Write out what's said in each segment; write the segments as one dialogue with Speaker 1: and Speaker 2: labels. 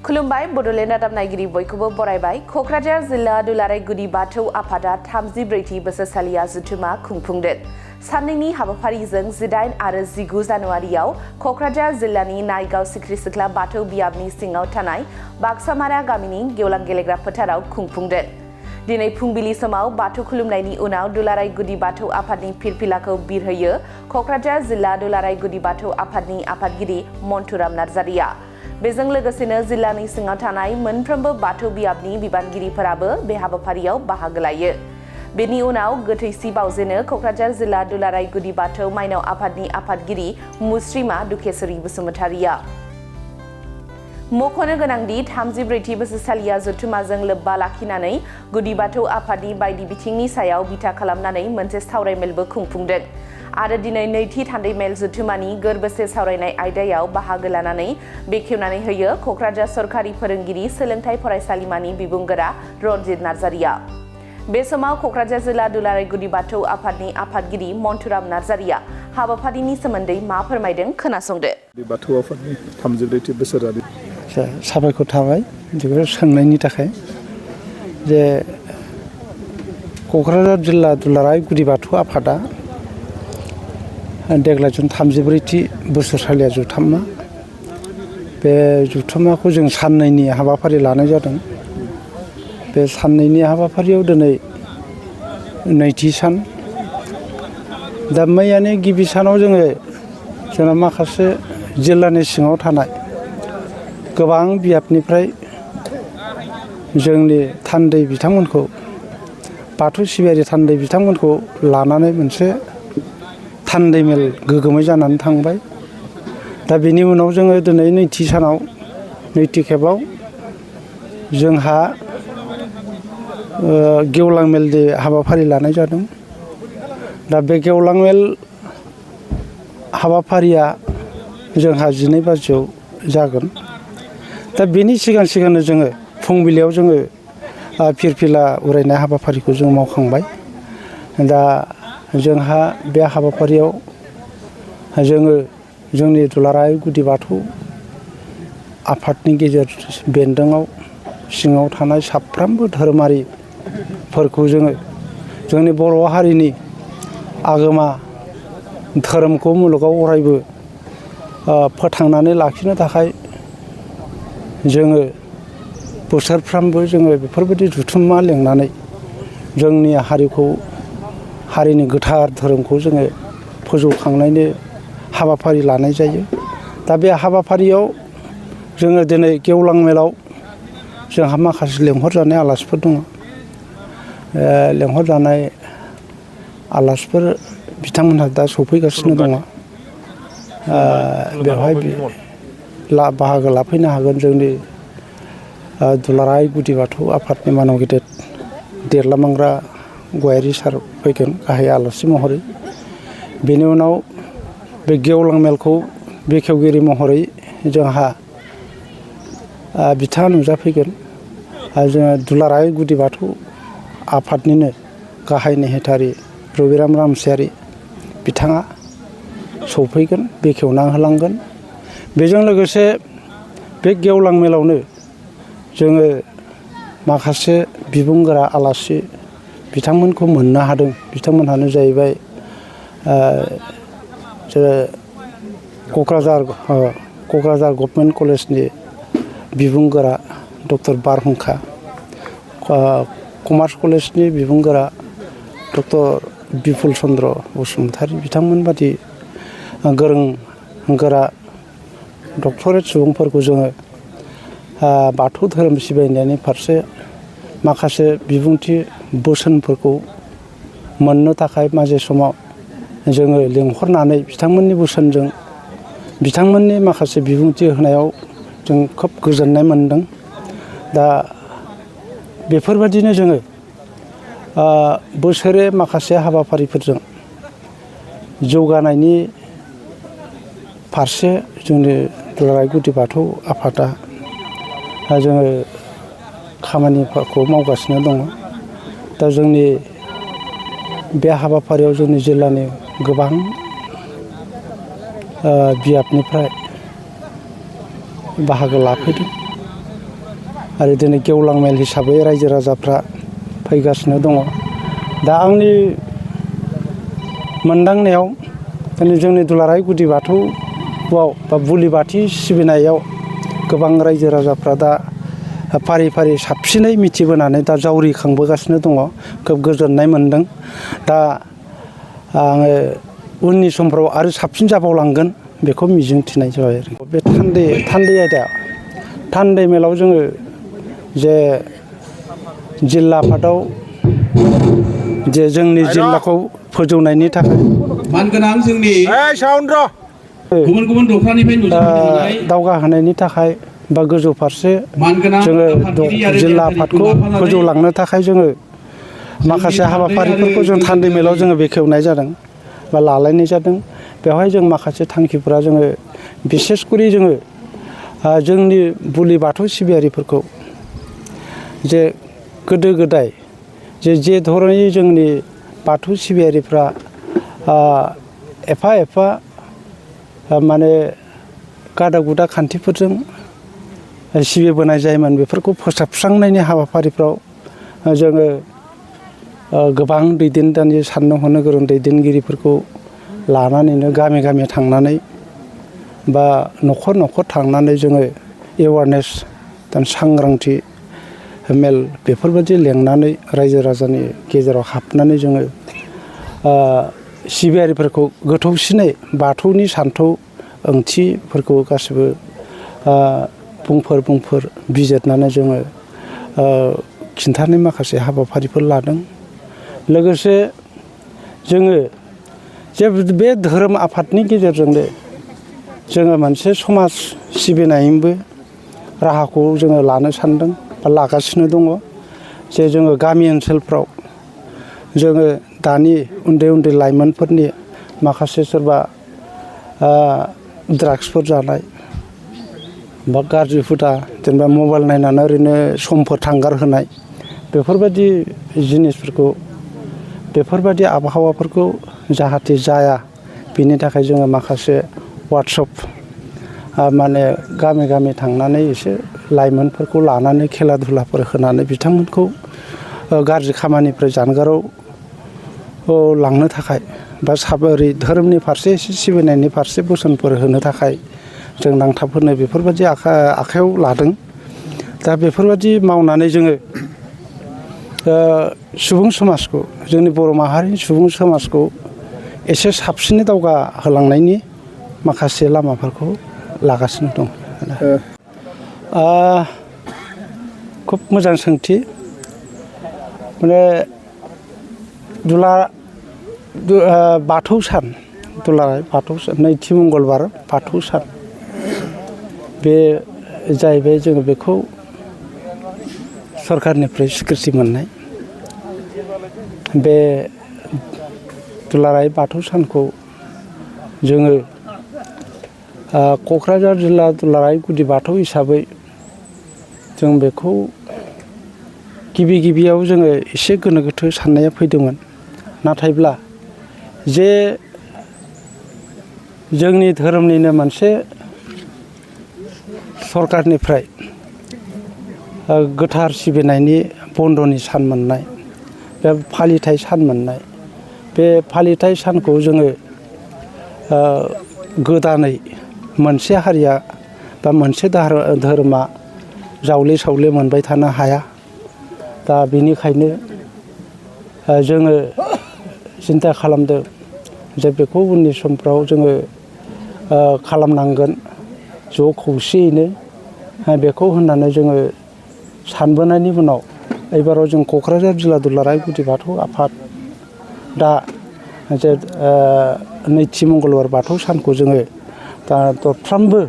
Speaker 1: खुलुमबाय बड'लेण्ड रादाबनायगिरि बयखौबो बरायबाय। क'क्राझार जिल्ला दुलाराय गुदि बाथौ आफादा 34थि बोसोरसालिया जथुमा खुंफुंदों। साननैनि हाबाफारिजों 18 आरो 19 जानुवारियाव क'क्राझार जिल्लानि नायगाव सिख्रि सिख्ला बाथौ बियाबनि सिङाव थानाय बाक्सामारा गामिनि गेवलां गेलेग्रा फोथाराव खुंफुंदों। दिनै फुंबिलि समाव बाथौ खुलुमनायनि उनाव दुलाराय गुदि बाथौ आफादनि फिरफिलाखौ बिरहोयो क'क्राझार जिल्ला दुलाराय गुदि बाथौ आफादनि आफादगिरि मन्टुराम नार्जारिया। बेजों लोगोसेनो जिल्लानि सिङाव थानाय मोनफ्रोमबो बाथौ बियाबनि बिबानगिरिफोराबो बे हाबाफारियाव बाहागो लायो। बेनि उनाव गोथैसि बावजेनो क'क्राझार जिल्ला दुलाराय गुदि बाथौ माइनाव आफादनि आफादगिरि मुस्रिमा दुखेश्वरी बसुमतारिया। मख'नो गोनांदि 34थि बोसोरसालिया जथुमाजों लोब्बा लाखिनानै गुदि बाथौ आफादनि बायदि बिथिंनि सायाव बिथा खालामनानै मोनसे सावरायमेलबो खुंफुंदों आरो दिनै नैथि थान्दै मेल जथुमानि गोरबोसे सावरायनाय आयदायाव बाहागो लानानै बेखेवनानै होयो क'क्राझार सरकारि फोरोंगिरि सोलोंथाइ फरायसालिमानि बिबुंगोरा रनजित नार्जारिया। बे समाव क'क्राझार जिल्ला दुलाराय गुदि बाथौ आफादनि आफादगिरि मन्टुराम नार्जारिया हाबाफारिनि सोमोन्दै मा फोरमायदों खोनासंदो।
Speaker 2: बाथौ आफादनि 34थि बोसोरारि
Speaker 3: साबायखर थाबाय बेखौ सोंनायनि थाखाय जे क'क्राझार जिल्ला दुलाराय गुदि बाथौ आफादा देग्लायजों 34थि बोसोरसालिया जुथामा। बे जुथुमाखौ जों साननैनि हाबाफारि लानाय जादों। बे साननैनि हाबाफारियाव दिनै नैथि सान। दा मैयानि गिबि सानाव जोंना माखासे जिल्लानि सिङाव थानाय गोबां बियाबनिफ्राय जोंनि थान्दै बिथांमोनखौ बाथौ सिबियारि थान्दै बिथांमोनखौ लानानै मोनसे थान्दै मेल गोगोमै जानानै थांबाय। दा बेनि उनाव जोङो दिनै नैथि सानाव नैथि खेबाव जोंहा गेवलां मेल हाबाफारि लानाय जादों। दा बे गेवलां मेल हाबाफारिया जोंहा 12 बाजियाव जागोन। दा बेनि सिगांनो जोङो फुंबिलियाव जोङो फिरफिला उरायनाय हाबाफारिखौ जों मावखांबाय। दा जोंहा बे हाबाफारियाव जोङो जोंनि दुलाराय गुदि बाथौ आफादनि गेजेर बेन्दोङाव सिङाव थानाय साफ्रोमबो धोरोमारिफोरखौ जोङो जोंनि बर' हारिनि आगोमा धोरोमखौ मुलुगाव अरायबो फोथांनानै लाखिनो थाखाय जोङो बोसोरफ्रामबो जोङो बेफोरबायदि जुथुमा लेंनानै जोंनि हारिनि गोथार धोरोमखौ जोङो फोजौखांनायनि हाबाफारि लानाय जायो। दा बे हाबाफारियाव जोङो दिनै गेवलां मेलाव जोंहा माखासे लेंहरजानाय आलासिफोर दङ। लेंहरजानाय आलासिफोर बिथांमोनहा दा सफैगासिनो दङ। बेवहाय बाहागो लाफैनो हागोन जोंनि दुलाराय गुदि बाथौ आफादनि मानाव गेदेर देरलामांग्रा गयारि सार फैगोन गाहाय आलासि महरै। बेनि उनाव बे गेवलां मेलखौ बेखेवगिरि महरै जोंहा बिथाङा नुजाफैगोन। जोङो दुलाराय गुदि बाथौ आफादनिनो गाहाय नेहाथारि रबिराम रामसियारि बिथाङा सफैगोन, बेखेवना होलांगोन। बेजों लोगोसे बे गेवलां मेलावनो जोङो माखासे बिबुंगोरा आलासि बिथांमोनखौ मोननो हादों। बिथांमोनहानो जाहैबाय क'क्राझार गभर्नमेन्ट कलेजनि बिबुंगोरा डक्टर बारहुंखा, कमार्स कलेजनि बिबुंगोरा डक्टर बिपुल चन्द्र बसुमतारि बिथांमोन बादि गोरों गोरा डक्टरेट सुबुंफोरखौ जोङो बाथौ धोरोम सिबिनायनि फारसे माखासे बिबुंथि बोसोनफोरखौ मोननो थाखाय माजे समाव जोङो लिंहरनानै बिथांमोननि बोसोनजों बिथांमोननि माखासे बिबुंथि होनायाव जों खोब गोजोननाय मोनदों। दा बेफोरबायदिनो जोङो बोसोरे माखासे हाबाफारिफोरजों जौगानायनि फारसे जोंनि दुलाराय गुदि बाथौ आफादा जोङो खामानिफोरखौ मावगासिनो दङ। दा जोंनि बे हाबाफारियाव जोंनि जिल्लानि गोबां बियाबनिफ्राय बाहागो लाफैदों। आरो दिनै गेवलां मेल हिसाबै रायजो राजाफ्रा फैगासिनो दङ। दा आंनि मोनदांनायाव दिनै जोंनि दुलाराय गुदि बाथौआव बा बुलि बाथि सिबिनायाव गोबां रायजो राजाफ्रा दा फारि फारि साबसिनै मिथिबोनानै दा जावरिखांबोगासिनो दङ। खोब गोजोननाय मोनदों। दा आङो उननि समफ्राव आरो साबसिन जाबावलांगोन बेखौ मिजिंथिनाय जाबाय आरो। बे थान्दै आयदा थान्दै मेलाव जोङो जे जिल्ला आफादाव जे जोंनि जिल्लाखौ फोजौनायनि थाखाय
Speaker 4: मानगोनां जोंनि गुबुन गुबुन दखरानिफ्राय नुजाफैनाय
Speaker 3: दावगाहोनायनि थाखाय बा गोजौ फारसे जोङो जिल्ला आफादखौ फोजौलांनो थाखाय जोङो माखासे हाबाफारिफोरखौ जों थान्दै मेलाव जोङो बेखेवनाय जादों बा लालायनाय जादों। बेवहाय जों माखासे थांखिफोरा जोङो बिसेसकरि जोङो जोंनि बुलि बाथौ सिबियारिफोरखौ जे गोदो गोदाय जे धरनै जोंनि बाथौ सिबियारिफ्रा एफा एफा माने गादा गुदा खान्थिफोरजों सिबिबोनाय जायोमोन। बेफोरखौ फोसाबस्रांनायनि हाबाफारिफ्राव जोङो गोबां दैदेनगिरि साननो हनो गोरों दैदेनगिरिफोरखौ लानानैनो गामि गामि थांनानै बा न'खर न'खर थांनानै जोङो एवारनेस सांग्रांथि मेल बेफोरबायदि लेंनानै रायजो राजानि गेजेराव हाबनानै जोङो सिबियारिफोरखौ गोथौसिनै बाथौनि सान्थौ ओंथिफोरखौ गासिबो बुंफोर बिजिरनानै जोङो खिन्थानाय माखासे हाबाफारिफोर लादों। लोगोसे जोङो जे बे धोरोम आफादनि गेजेरजोंनो जोङो मोनसे समाज सिबिनायनिबो राहाखौ जोङो लानो सानदों बा लागासिनो दङ। जे जोङो गामि ओनसोलफ्राव जोङो दानि उन्दै उन्दै लाइमोनफोरनि माखासे सोरबा ड्राग्सफोर जानाय बा गाज्रि हुदा जेनेबा मबाइल नायनानै ओरैनो समफोर थांगार होनाय बेफोरबायदि जिनिसफोरखौ बेफोरबायदि आबहावाफोरखौ जाहाथे जाया बेनि थाखाय जोङो माखासे वार्कशप माने गामि गामि थांनानै एसे लाइमोनफोरखौ लानानै खेला धुलाफोर होनानै बिथांमोनखौ गाज्रि खामानिफ्राय जानगाराव लांनो थाखाय बा ओरै धोरोमनि फारसे एसे सिबिनायनि फारसे बोसोनफोर होनो थाखाय जों नांथाब होनो बेफोरबायदि आखायाव लादों। दा बेफोरबायदि मावनानै जोङो सुबुं समाजखौ जोंनि बर' माहारिनि सुबुं समाजखौ एसे साबसिनै दावगाहोलांनायनि माखासे लामाफोरखौ लागासिनो दं। खुब मोजां सोंथि। माने बाथौ सान दुलाराय बाथौ सान नैथि मंगलबार बाथौ सान बे जाहैबाय जोङो बेखौ सरकारनिफ्राय स्वीकृति मोननाय। बे दुलाराय बाथौ सानखौ जोङो क'क्राझार जिल्ला दुलाराय गुदि बाथौ हिसाबै जों बेखौ गिबियाव जोङो एसे गोनो गोथो साननाया फैदोंमोन। नाथायब्ला जे जोंनि धोरोमनिनो मोनसे सरकारनिफ्राय गोथार सिबिनायनि बन्दनि सान मोननाय बे फालिथाय सान मोननाय बे फालिथाय सानखौ जोङो गोदानै मोनसे हारिया बा मोनसे धोरोमा जावले सावले मोनबाय थानो हाया। दा बेनिखायनो जोङो सिन्था खालामदों जे बेखौ उननि समफ्राव जोङो खालामनांगोन ज' खौसेयैनो बेखौ होननानै जोङो सानबोनायनि उनाव एबाराव जों क'क्राझार जिल्ला दुलाराय गुदि बाथौ आफाद दा जे नैथि मंगलबार बाथौ सानखौ जोङो दा दरफ्रोमबो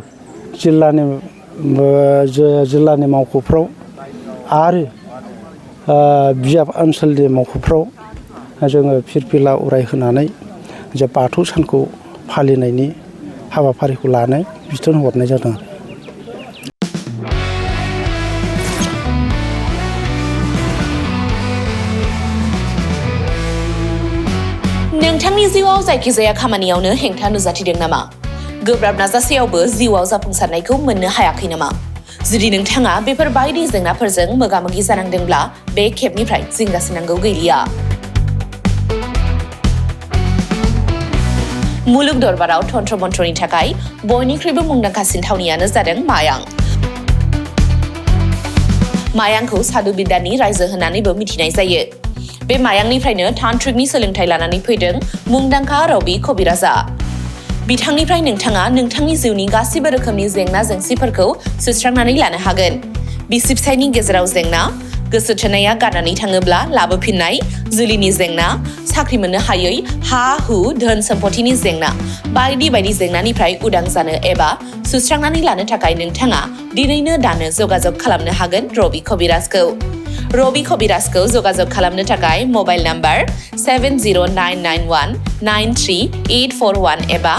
Speaker 3: जिल्लानि मावख'फ्राव आरो बियाब ओनसोलनि मावख'फ्राव जोङो फिरफिला उरायहोनानै जे बाथौ सानखौ फालिनायनि हाबाफारिखौ लानो बिथोन हरनाय जादों।
Speaker 1: नोंथांनि जिउआव जायखिजाया खामानियावनो हेंथा नुजाथिदों नामा? गोब्राब नाजासेयावबो जिउआव जाफुंसारनायखौ मोननो हायाखै नामा? जुदि नोंथाङा बेफोर बायदि जेंनाफोरजों मोगा-मोगि जानांदोंब्ला बे खेबनिफ्राय जिंगासिनांगौ गैलिया। मुलुग दरबाराव तन्त्र मन्त्रनि थाखाय बयनिख्रुइबो मुंदांखासिन थावनियानो जादों मायां। मायांखौ साधु बिद्यानि रायजो होननानैबो मिथिनाय जायो। बे मायांनिफ्रायनो तान्त्रिकनि सोलोंथाइ लानानै फैदों मुंदांखा रबि कबिराजा। बिथांनिफ्राय नोंथाङा नोंथांनि जिउनि गासिबो रोखोमनि जेंना जेंसिफोरखौ सुस्रांनानै लानो हागोन। बिसि फिसायनि गेजेराव जेंना, गोसो थोनाया गारनानै थाङोब्ला लाबोफिननाय, जुलिनि जेंना, साख्रि मोननो हायै, हा-हु, धोन सम्पथिनि जेंना, बायदि बायदि जेंनानिफ्राय उदां जानो एबा सुस्रांनानै लानो थाखाय नोंथाङा दिनैनो दानो जगाजग खालामनो हागोन रबि कबिराजखौ। रबि कबिराजखौ जगाजग खालामनो थाखाय मबाइल नाम्बार 7099193841 एबा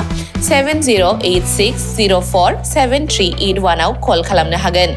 Speaker 1: 7086047381 आव कल खालामनो हागोन।